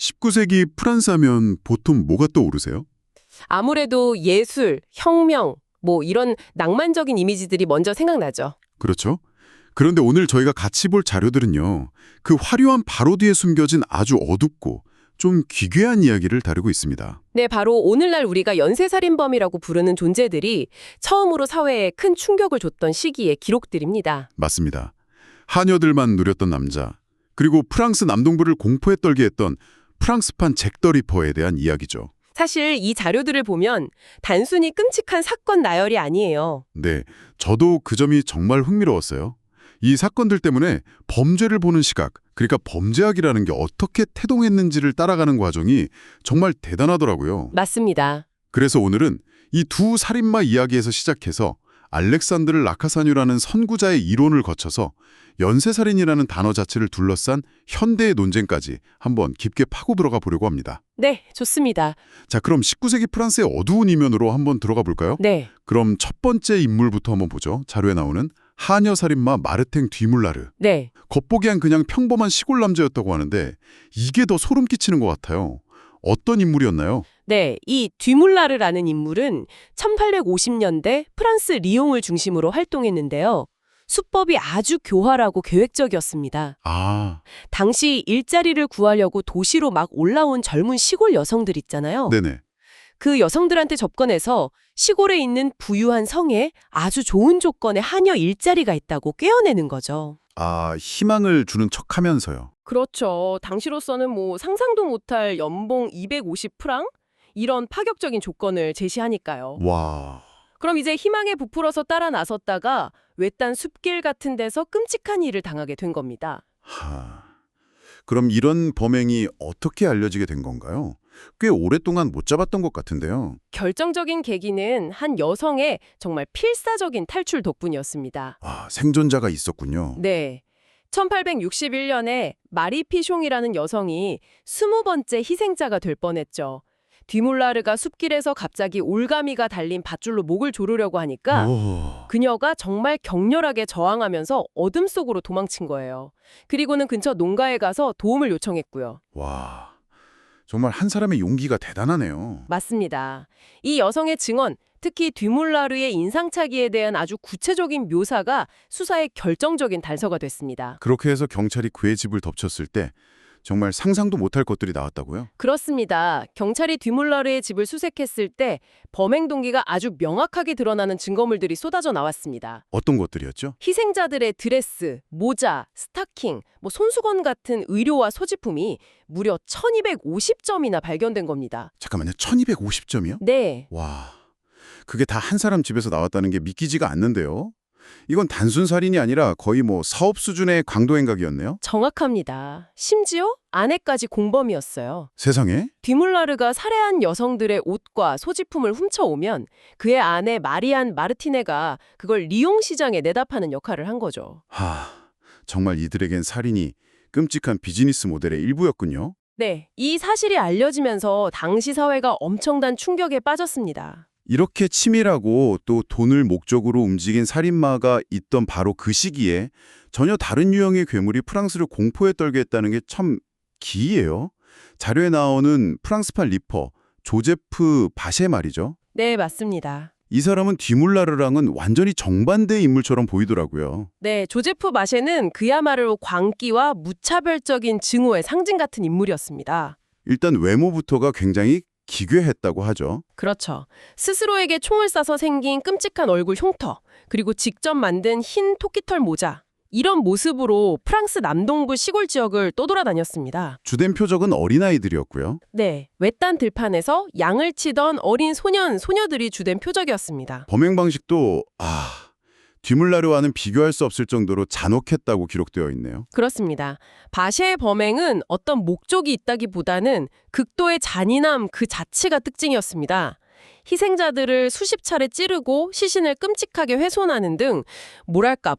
19세기 프랑스 하면 보통 뭐가 떠오르세요? 아무래도 예술, 혁명, 이런 낭만적인 이미지들이 먼저 생각나죠. 그렇죠. 그런데 오늘 저희가 같이 볼 자료들은요. 그 화려한 바로 뒤에 숨겨진 아주 어둡고 좀 기괴한 이야기를 다루고 있습니다. 네, 바로 오늘날 우리가 연쇄살인범이라고 부르는 존재들이 처음으로 사회에 큰 충격을 줬던 시기의 기록들입니다. 맞습니다. 하녀들만 누렸던 남자, 그리고 프랑스 남동부를 공포에 떨게 했던 프랑스판 잭 더 리퍼에 대한 이야기죠. 사실 이 자료들을 보면 단순히 끔찍한 사건 나열이 아니에요. 네, 저도 그 점이 정말 흥미로웠어요. 이 사건들 때문에 범죄를 보는 시각, 그러니까 범죄학이라는 게 어떻게 태동했는지를 따라가는 과정이 정말 대단하더라고요. 맞습니다. 그래서 오늘은 이 두 살인마 이야기에서 시작해서 알렉산드르 라카사뉴라는 선구자의 이론을 거쳐서 연쇄살인이라는 단어 자체를 둘러싼 현대의 논쟁까지 한번 깊게 파고 들어가 보려고 합니다. 네, 좋습니다. 자, 그럼 19세기 프랑스의 어두운 이면으로 한번 들어가 볼까요? 네. 그럼 첫 번째 인물부터 한번 보죠. 자료에 나오는 하녀 살인마 마르탱 뒤물라르. 네. 겉보기엔 그냥 평범한 시골 남자였다고 하는데 이게 더 소름 끼치는 것 같아요. 어떤 인물이었나요? 네, 이 뒤물라르라는 인물은 1850년대 프랑스 리옹을 중심으로 활동했는데요. 수법이 아주 교활하고 계획적이었습니다. 아, 당시 일자리를 구하려고 도시로 막 올라온 젊은 시골 여성들 있잖아요. 네네. 그 여성들한테 접근해서 시골에 있는 부유한 성에 아주 좋은 조건의 하녀 일자리가 있다고 꿰어내는 거죠. 아, 희망을 주는 척하면서요. 그렇죠. 당시로서는 상상도 못할 연봉 250프랑? 이런 파격적인 조건을 제시하니까요. 와, 그럼 이제 희망에 부풀어서 따라 나섰다가 외딴 숲길 같은 데서 끔찍한 일을 당하게 된 겁니다. 그럼 이런 범행이 어떻게 알려지게 된 건가요? 꽤 오랫동안 못 잡았던 것 같은데요. 결정적인 계기는 한 여성의 정말 필사적인 탈출 덕분이었습니다. 아, 생존자가 있었군요. 네. 1861년에 마리 피숑이라는 여성이 20번째 희생자가 될 뻔했죠. 뒤물라르가 숲길에서 갑자기 올가미가 달린 밧줄로 목을 조르려고 하니까 오, 그녀가 정말 격렬하게 저항하면서 어둠 속으로 도망친 거예요. 그리고는 근처 농가에 가서 도움을 요청했고요. 와, 정말 한 사람의 용기가 대단하네요. 맞습니다. 이 여성의 증언, 특히 뒤물라르의 인상착의에 대한 아주 구체적인 묘사가 수사의 결정적인 단서가 됐습니다. 그렇게 해서 경찰이 그의 집을 덮쳤을 때 정말 상상도 못할 것들이 나왔다고요? 그렇습니다. 경찰이 뒤물라르의 집을 수색했을 때 범행 동기가 아주 명확하게 드러나는 증거물들이 쏟아져 나왔습니다. 어떤 것들이었죠? 희생자들의 드레스, 모자, 스타킹, 손수건 같은 의료와 소지품이 무려 1250점이나 발견된 겁니다. 잠깐만요. 1250점이요? 네. 와, 그게 다 한 사람 집에서 나왔다는 게 믿기지가 않는데요. 이건 단순 살인이 아니라 거의 사업 수준의 강도 행각이었네요. 정확합니다. 심지어 아내까지 공범이었어요. 세상에? 뒤물라르가 살해한 여성들의 옷과 소지품을 훔쳐오면 그의 아내 마리안 마르티네가 그걸 리옹 시장에 내다 파는 역할을 한 거죠. 정말 이들에겐 살인이 끔찍한 비즈니스 모델의 일부였군요. 네, 이 사실이 알려지면서 당시 사회가 엄청난 충격에 빠졌습니다. 이렇게 치밀하고 또 돈을 목적으로 움직인 살인마가 있던 바로 그 시기에 전혀 다른 유형의 괴물이 프랑스를 공포에 떨게 했다는 게 참 기이해요. 자료에 나오는 프랑스판 리퍼, 조제프 바셰 말이죠. 네, 맞습니다. 이 사람은 뒤물라르랑은 완전히 정반대의 인물처럼 보이더라고요. 네, 조제프 마셰는 그야말로 광기와 무차별적인 증오의 상징 같은 인물이었습니다. 일단 외모부터가 굉장히 기괴했다고 하죠. 그렇죠. 스스로에게 총을 쏴서 생긴 끔찍한 얼굴 흉터, 그리고 직접 만든 흰 토끼털 모자. 이런 모습으로 프랑스 남동부 시골 지역을 떠돌아다녔습니다. 주된 표적은 어린아이들이었고요. 네, 외딴 들판에서 양을 치던 어린 소녀들이 주된 표적이었습니다. 범행 방식도 뒤물라르와는 비교할 수 없을 정도로 잔혹했다고 기록되어 있네요. 그렇습니다. 바셰의 범행은 어떤 목적이 있다기보다는 극도의 잔인함 그 자체가 특징이었습니다. 희생자들을 수십 차례 찌르고 시신을 끔찍하게 훼손하는 등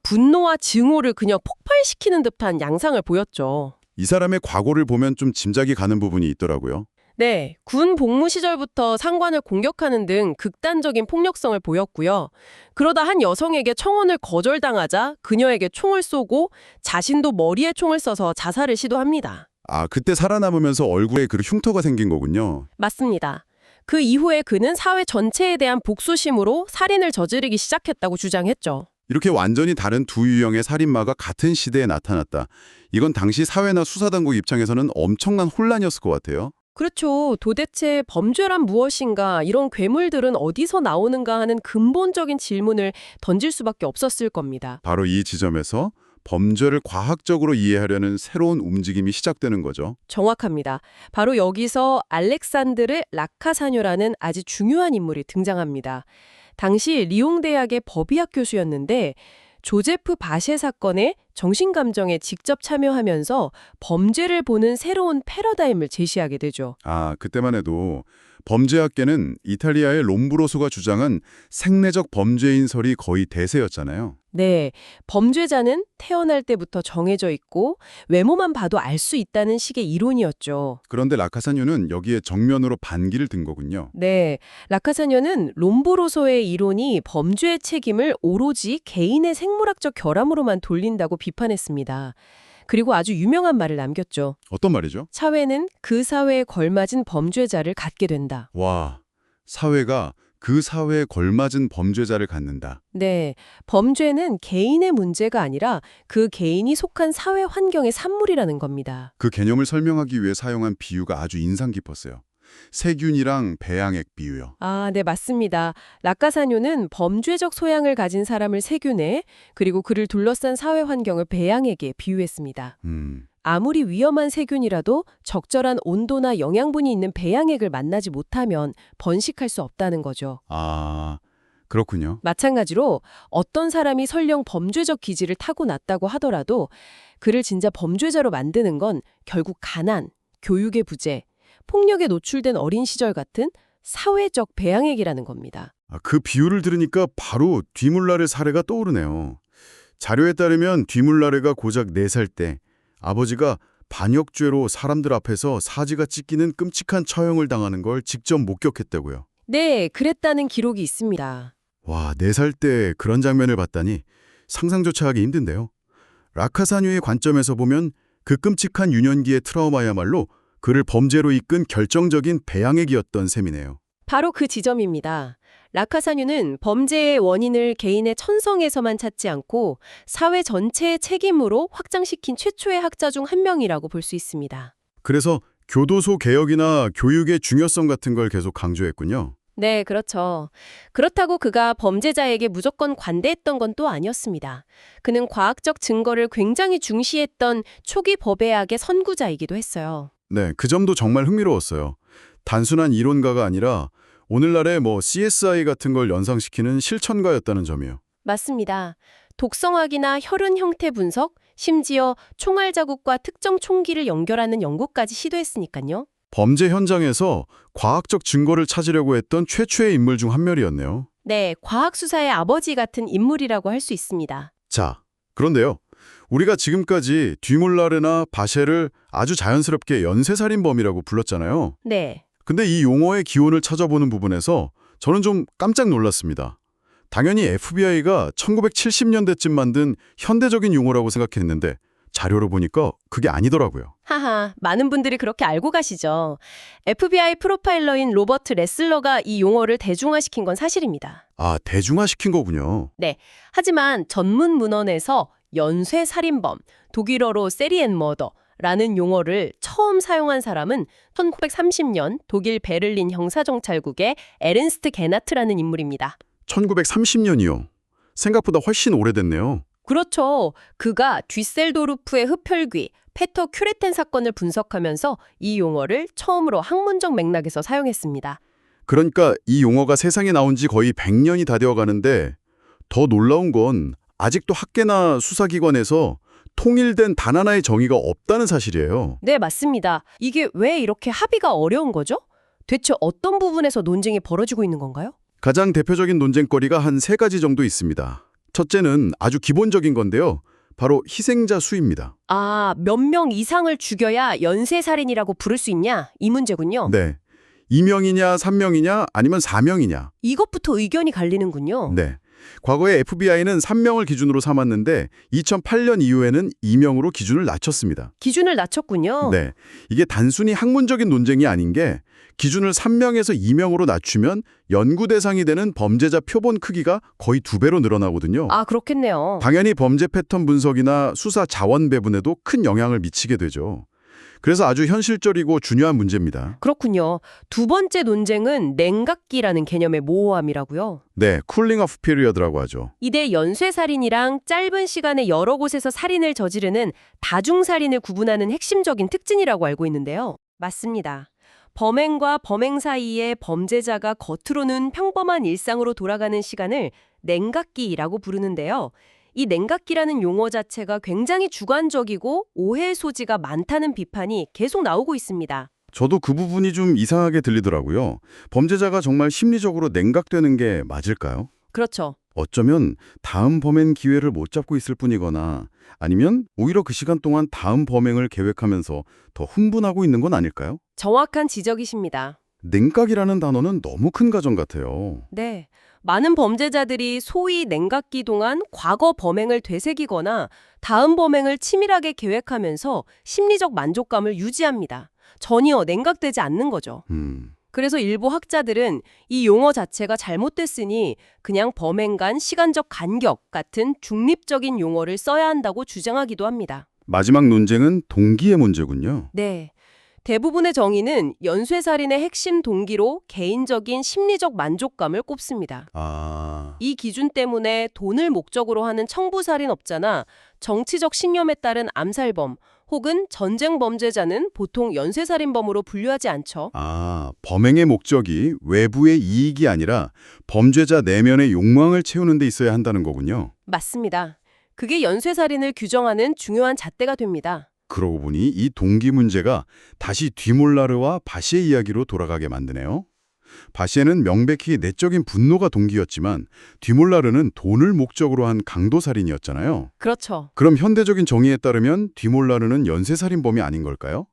분노와 증오를 그냥 폭발시키는 듯한 양상을 보였죠. 이 사람의 과거를 보면 좀 짐작이 가는 부분이 있더라고요. 네, 군 복무 시절부터 상관을 공격하는 등 극단적인 폭력성을 보였고요. 그러다 한 여성에게 청혼을 거절당하자 그녀에게 총을 쏘고 자신도 머리에 총을 쏴서 자살을 시도합니다. 아, 그때 살아남으면서 얼굴에 그 흉터가 생긴 거군요. 맞습니다. 그 이후에 그는 사회 전체에 대한 복수심으로 살인을 저지르기 시작했다고 주장했죠. 이렇게 완전히 다른 두 유형의 살인마가 같은 시대에 나타났다. 이건 당시 사회나 수사당국 입장에서는 엄청난 혼란이었을 것 같아요. 그렇죠. 도대체 범죄란 무엇인가, 이런 괴물들은 어디서 나오는가 하는 근본적인 질문을 던질 수밖에 없었을 겁니다. 바로 이 지점에서 범죄를 과학적으로 이해하려는 새로운 움직임이 시작되는 거죠. 정확합니다. 바로 여기서 알렉산드르 라카사뇨라는 아주 중요한 인물이 등장합니다. 당시 리옹 대학의 법의학 교수였는데 조제프 바셰 사건의 정신감정에 직접 참여하면서 범죄를 보는 새로운 패러다임을 제시하게 되죠. 아, 그때만 해도 범죄학계는 이탈리아의 롬브로소가 주장한 생내적 범죄인설이 거의 대세였잖아요. 네, 범죄자는 태어날 때부터 정해져 있고 외모만 봐도 알 수 있다는 식의 이론이었죠. 그런데 라카사뇨는 여기에 정면으로 반기를 든 거군요. 네, 라카사뇨는 롬브로소의 이론이 범죄의 책임을 오로지 개인의 생물학적 결함으로만 돌린다고 비판했습니다. 그리고 아주 유명한 말을 남겼죠. 어떤 말이죠? 사회는 그 사회에 걸맞은 범죄자를 갖게 된다. 와, 사회가 그 사회에 걸맞은 범죄자를 갖는다. 네, 범죄는 개인의 문제가 아니라 그 개인이 속한 사회 환경의 산물이라는 겁니다. 그 개념을 설명하기 위해 사용한 비유가 아주 인상 깊었어요. 세균이랑 배양액 비유요. 아, 네, 맞습니다. 라카사뇨는 범죄적 소양을 가진 사람을 세균에, 그리고 그를 둘러싼 사회 환경을 배양액에 비유했습니다. 아무리 위험한 세균이라도 적절한 온도나 영양분이 있는 배양액을 만나지 못하면 번식할 수 없다는 거죠. 아, 그렇군요. 마찬가지로 어떤 사람이 설령 범죄적 기질을 타고났다고 하더라도 그를 진짜 범죄자로 만드는 건 결국 가난, 교육의 부재, 폭력에 노출된 어린 시절 같은 사회적 배양액이라는 겁니다. 아, 그 비유를 들으니까 바로 뒤물라레 사례가 떠오르네요. 자료에 따르면 뒤물라레가 고작 4살 때 아버지가 반역죄로 사람들 앞에서 사지가 찢기는 끔찍한 처형을 당하는 걸 직접 목격했다고요. 네, 그랬다는 기록이 있습니다. 와, 4살 때 그런 장면을 봤다니 상상조차 하기 힘든데요. 라카사뇨의 관점에서 보면 그 끔찍한 유년기의 트라우마야말로 그를 범죄로 이끈 결정적인 배양액이었던 셈이네요. 바로 그 지점입니다. 라카사뇨는 범죄의 원인을 개인의 천성에서만 찾지 않고 사회 전체의 책임으로 확장시킨 최초의 학자 중 한 명이라고 볼 수 있습니다. 그래서 교도소 개혁이나 교육의 중요성 같은 걸 계속 강조했군요. 네, 그렇죠. 그렇다고 그가 범죄자에게 무조건 관대했던 건 또 아니었습니다. 그는 과학적 증거를 굉장히 중시했던 초기 법의학의 선구자이기도 했어요. 네, 그 점도 정말 흥미로웠어요. 단순한 이론가가 아니라 오늘날의 CSI 같은 걸 연상시키는 실천가였다는 점이요. 맞습니다. 독성학이나 혈흔 형태 분석, 심지어 총알 자국과 특정 총기를 연결하는 연구까지 시도했으니까요. 범죄 현장에서 과학적 증거를 찾으려고 했던 최초의 인물 중 한 명이었네요. 네, 과학 수사의 아버지 같은 인물이라고 할 수 있습니다. 자, 그런데요. 우리가 지금까지 뒤몰라레나 바셰를 아주 자연스럽게 연쇄살인범이라고 불렀잖아요. 네. 근데 이 용어의 기원을 찾아보는 부분에서 저는 좀 깜짝 놀랐습니다. 당연히 FBI가 1970년대쯤 만든 현대적인 용어라고 생각했는데 자료로 보니까 그게 아니더라고요. 하하, 많은 분들이 그렇게 알고 가시죠. FBI 프로파일러인 로버트 레슬러가 이 용어를 대중화시킨 건 사실입니다. 아, 대중화시킨 거군요. 네. 하지만 전문 문헌에서 연쇄살인범, 독일어로 세리엔머더라는 용어를 처음 사용한 사람은 1930년 독일 베를린 형사정찰국의 에른스트 게나트라는 인물입니다. 1930년이요. 생각보다 훨씬 오래됐네요. 그렇죠. 그가 뒤셀도르프의 흡혈귀, 페터 큐레텐 사건을 분석하면서 이 용어를 처음으로 학문적 맥락에서 사용했습니다. 그러니까 이 용어가 세상에 나온 지 거의 100년이 다 되어 가는데 더 놀라운 건 아직도 학계나 수사기관에서 통일된 단 하나의 정의가 없다는 사실이에요. 네, 맞습니다. 이게 왜 이렇게 합의가 어려운 거죠? 대체 어떤 부분에서 논쟁이 벌어지고 있는 건가요? 가장 대표적인 논쟁거리가 한 3가지 정도 있습니다. 첫째는 아주 기본적인 건데요. 바로 희생자 수입니다. 아, 몇 명 이상을 죽여야 연쇄살인이라고 부를 수 있냐? 이 문제군요. 네. 2명이냐 3명이냐 아니면 4명이냐. 이것부터 의견이 갈리는군요. 네. 과거에 FBI는 3명을 기준으로 삼았는데 2008년 이후에는 2명으로 기준을 낮췄습니다. 기준을 낮췄군요. 네, 이게 단순히 학문적인 논쟁이 아닌 게 기준을 3명에서 2명으로 낮추면 연구 대상이 되는 범죄자 표본 크기가 거의 2배로 늘어나거든요. 아, 그렇겠네요. 당연히 범죄 패턴 분석이나 수사 자원 배분에도 큰 영향을 미치게 되죠. 그래서 아주 현실적이고 중요한 문제입니다. 그렇군요. 두 번째 논쟁은 냉각기라는 개념의 모호함이라고요. 네, 쿨링 오프 피리어드라고 하죠. 이대 연쇄살인이랑 짧은 시간에 여러 곳에서 살인을 저지르는 다중살인을 구분하는 핵심적인 특징이라고 알고 있는데요. 맞습니다. 범행과 범행 사이에 범죄자가 겉으로는 평범한 일상으로 돌아가는 시간을 냉각기라고 부르는데요. 이 냉각기라는 용어 자체가 굉장히 주관적이고 오해의 소지가 많다는 비판이 계속 나오고 있습니다. 저도 그 부분이 좀 이상하게 들리더라고요. 범죄자가 정말 심리적으로 냉각되는 게 맞을까요? 그렇죠. 어쩌면 다음 범행 기회를 못 잡고 있을 뿐이거나 아니면 오히려 그 시간 동안 다음 범행을 계획하면서 더 흥분하고 있는 건 아닐까요? 정확한 지적이십니다. 냉각이라는 단어는 너무 큰 가정 같아요. 네. 많은 범죄자들이 소위 냉각기 동안 과거 범행을 되새기거나 다음 범행을 치밀하게 계획하면서 심리적 만족감을 유지합니다. 전혀 냉각되지 않는 거죠. 그래서 일부 학자들은 이 용어 자체가 잘못됐으니 그냥 범행 간 시간적 간격 같은 중립적인 용어를 써야 한다고 주장하기도 합니다. 마지막 논쟁은 동기의 문제군요. 네. 대부분의 정의는 연쇄살인의 핵심 동기로 개인적인 심리적 만족감을 꼽습니다. 이 기준 때문에 돈을 목적으로 하는 청부살인업자나 정치적 신념에 따른 암살범 혹은 전쟁 범죄자는 보통 연쇄살인범으로 분류하지 않죠. 범행의 목적이 외부의 이익이 아니라 범죄자 내면의 욕망을 채우는 데 있어야 한다는 거군요. 맞습니다. 그게 연쇄살인을 규정하는 중요한 잣대가 됩니다. 그러고 보니 이 동기 문제가 다시 뒤몰라르와 바시의 이야기로 돌아가게 만드네요. 바시에는 명백히 내적인 분노가 동기였지만 뒤몰라르는 돈을 목적으로 한 강도살인이었잖아요. 그렇죠. 그럼 현대적인 정의에 따르면 뒤몰라르는 연쇄살인범이 아닌 걸까요?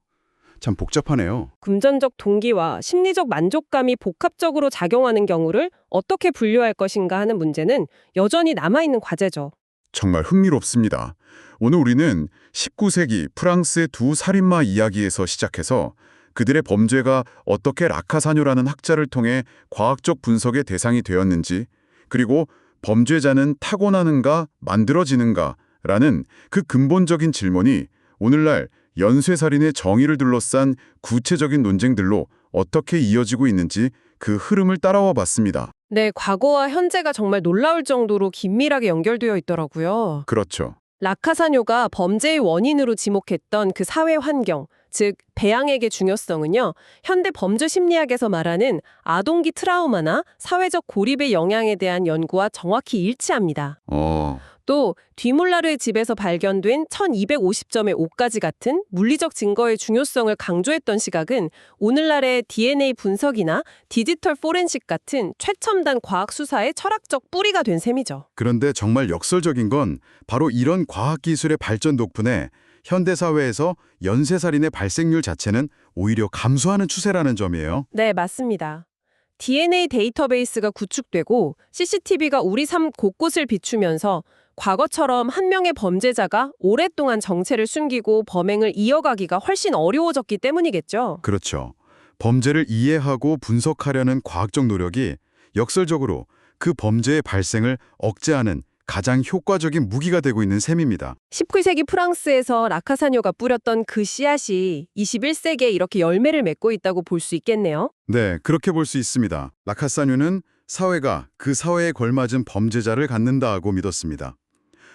참 복잡하네요. 금전적 동기와 심리적 만족감이 복합적으로 작용하는 경우를 어떻게 분류할 것인가 하는 문제는 여전히 남아있는 과제죠. 정말 흥미롭습니다. 오늘 우리는 19세기 프랑스의 두 살인마 이야기에서 시작해서 그들의 범죄가 어떻게 라카사뇨라는 학자를 통해 과학적 분석의 대상이 되었는지, 그리고 범죄자는 타고나는가 만들어지는가라는 그 근본적인 질문이 오늘날 연쇄살인의 정의를 둘러싼 구체적인 논쟁들로 어떻게 이어지고 있는지 그 흐름을 따라와 봤습니다. 네, 과거와 현재가 정말 놀라울 정도로 긴밀하게 연결되어 있더라고요. 그렇죠. 라카사뇨가 범죄의 원인으로 지목했던 그 사회 환경, 즉 배양액의 중요성은요, 현대 범죄 심리학에서 말하는 아동기 트라우마나 사회적 고립의 영향에 대한 연구와 정확히 일치합니다. 또 뒤몰라르의 집에서 발견된 1250점의 옷가지 같은 물리적 증거의 중요성을 강조했던 시각은 오늘날의 DNA 분석이나 디지털 포렌식 같은 최첨단 과학 수사의 철학적 뿌리가 된 셈이죠. 그런데 정말 역설적인 건 바로 이런 과학기술의 발전 덕분에 현대사회에서 연쇄살인의 발생률 자체는 오히려 감소하는 추세라는 점이에요. 네, 맞습니다. DNA 데이터베이스가 구축되고 CCTV가 우리 삶 곳곳을 비추면서 과거처럼 한 명의 범죄자가 오랫동안 정체를 숨기고 범행을 이어가기가 훨씬 어려워졌기 때문이겠죠. 그렇죠. 범죄를 이해하고 분석하려는 과학적 노력이 역설적으로 그 범죄의 발생을 억제하는 가장 효과적인 무기가 되고 있는 셈입니다. 19세기 프랑스에서 라카사뇨가 뿌렸던 그 씨앗이 21세기에 이렇게 열매를 맺고 있다고 볼 수 있겠네요. 네, 그렇게 볼 수 있습니다. 라카사뇨는 사회가 그 사회에 걸맞은 범죄자를 갖는다고 믿었습니다.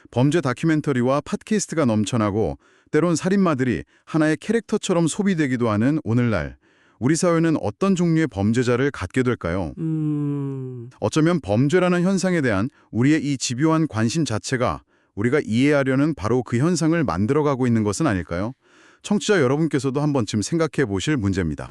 범죄 다큐멘터리와 팟캐스트가 넘쳐나고 때론 살인마들이 하나의 캐릭터처럼 소비되기도 하는 오늘날 우리 사회는 어떤 종류의 범죄자를 갖게 될까요? 어쩌면 범죄라는 현상에 대한 우리의 이 집요한 관심 자체가 우리가 이해하려는 바로 그 현상을 만들어가고 있는 것은 아닐까요? 청취자 여러분께서도 한 번쯤 생각해 보실 문제입니다.